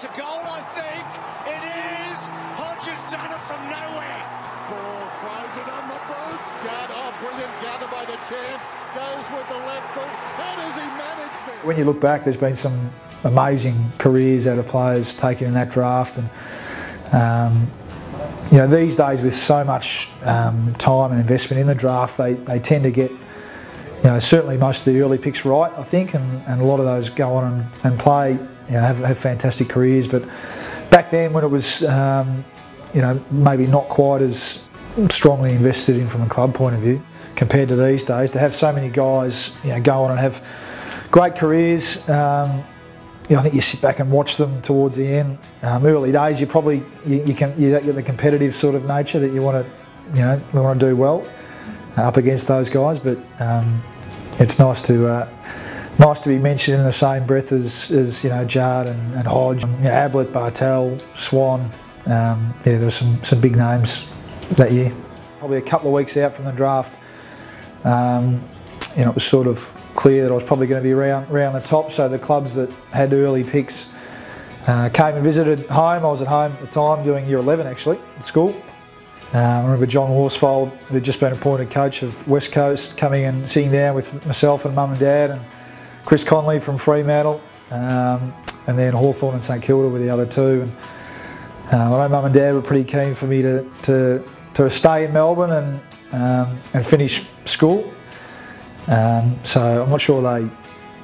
It's a goal, I think. It is. Hodge has done it from nowhere. Ball throws it on the boots. Oh, brilliant gather by the champ. Goes with the left boot. How does he manage this? When you look back, there's been some amazing careers out of players taken in that draft, and you know, these days with so much time and investment in the draft, they tend to get, you know, certainly most of the early picks right, I think, and a lot of those go on and play, you know, have fantastic careers. But back then, when it was, you know, maybe not quite as strongly invested in from a club point of view compared to these days, to have so many guys, you know, go on and have great careers. You know, I think you sit back and watch them towards the end. Early days, you probably you get the competitive sort of nature that you want to, you know, want to do well up against those guys. But it's nice to be mentioned in the same breath as you know, Jard and Hodge, you know, Ablett, Bartel, Swan. Yeah, there were some big names that year. Probably a couple of weeks out from the draft, you know, it was sort of clear that I was probably going to be around the top. So the clubs that had early picks came and visited home. I was at home at the time doing year 11 actually at school. I remember John Horsfeld, who'd just been appointed coach of West Coast, coming and sitting down with myself and Mum and Dad, and Chris Conley from Fremantle, and then Hawthorn and St Kilda were the other two. And I know Mum and Dad were pretty keen for me to stay in Melbourne and finish school. So I'm not sure they,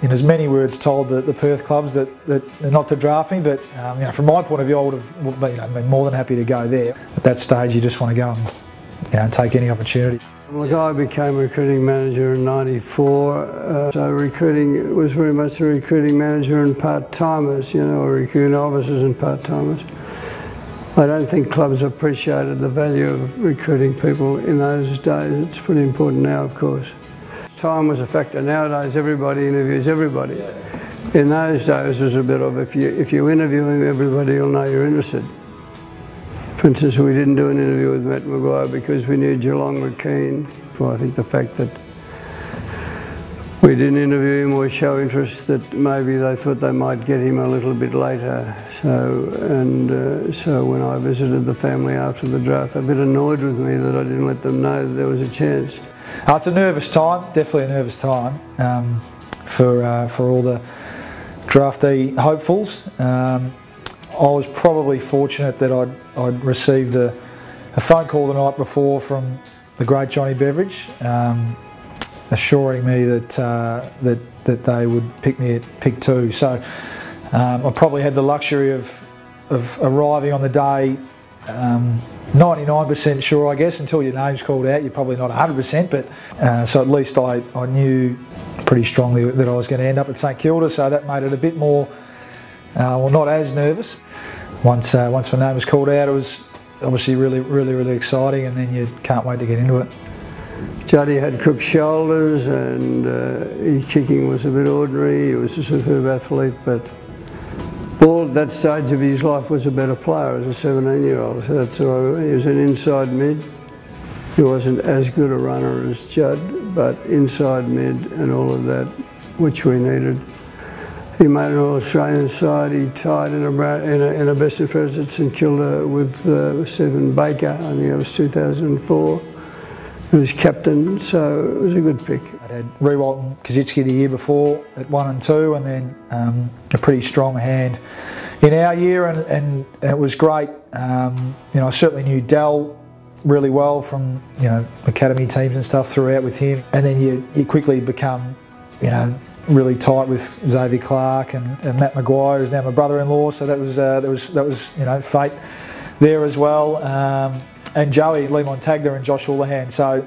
in as many words, told the Perth clubs that they're not to draft me, but you know, from my point of view, I would have been more than happy to go there. At that stage, you just want to go and, you know, take any opportunity. Look, I became recruiting manager in '94, so recruiting was very much a recruiting manager and part-timers, you know, or recruiting officers and part-timers. I don't think clubs appreciated the value of recruiting people in those days. It's pretty important now, of course. Time was a factor. Nowadays, everybody interviews everybody. In those days, it was a bit of if you interview him, everybody will know you're interested. For instance, we didn't do an interview with Matt Maguire because we knew Geelong were keen. Well, I think the fact that we didn't interview him or show interest, that maybe they thought they might get him a little bit later. So when I visited the family after the draft, they're a bit annoyed with me that I didn't let them know that there was a chance. It's a nervous time, definitely a nervous time for all the draftee hopefuls. I was probably fortunate that I'd received a phone call the night before from the great Johnny Beveridge, assuring me that they would pick me at pick 2. So I probably had the luxury of arriving on the day 99% sure, I guess. Until your name's called out, you're probably not 100%, but so at least I knew pretty strongly that I was going to end up at St Kilda, so that made it a bit more, well, not as nervous. Once my name was called out, it was obviously really exciting, and then you can't wait to get into it. Juddy had crook shoulders, and his kicking was a bit ordinary. He was a superb athlete, but Ball at that stage of his life was a better player as a 17-year-old. So that's why he was an inside mid. He wasn't as good a runner as Judd, but inside mid and all of that, which we needed. He made an All-Australian side. He tied in a best and fairest at St Kilda with Stephen Baker. I think that was 2004. He was captain, so it was a good pick. I had Rewalt and Kazitsky the year before at 1 and 2, and then a pretty strong hand in our year, and it was great. You know, I certainly knew Dal really well from, you know, academy teams and stuff throughout with him, and then you quickly become, you know, really tight with Xavier Clark and Matt Maguire, who's now my brother-in-law. So that was you know, fate there as well. And Joey, Lee Montagna and Josh Houlihan. So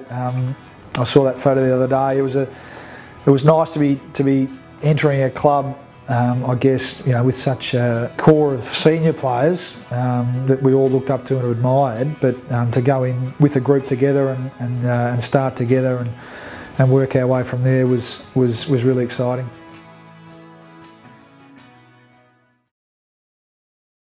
I saw that photo the other day. It was nice to be entering a club, I guess, you know, with such a core of senior players that we all looked up to and admired. But to go in with a group together and start together and work our way from there was really exciting.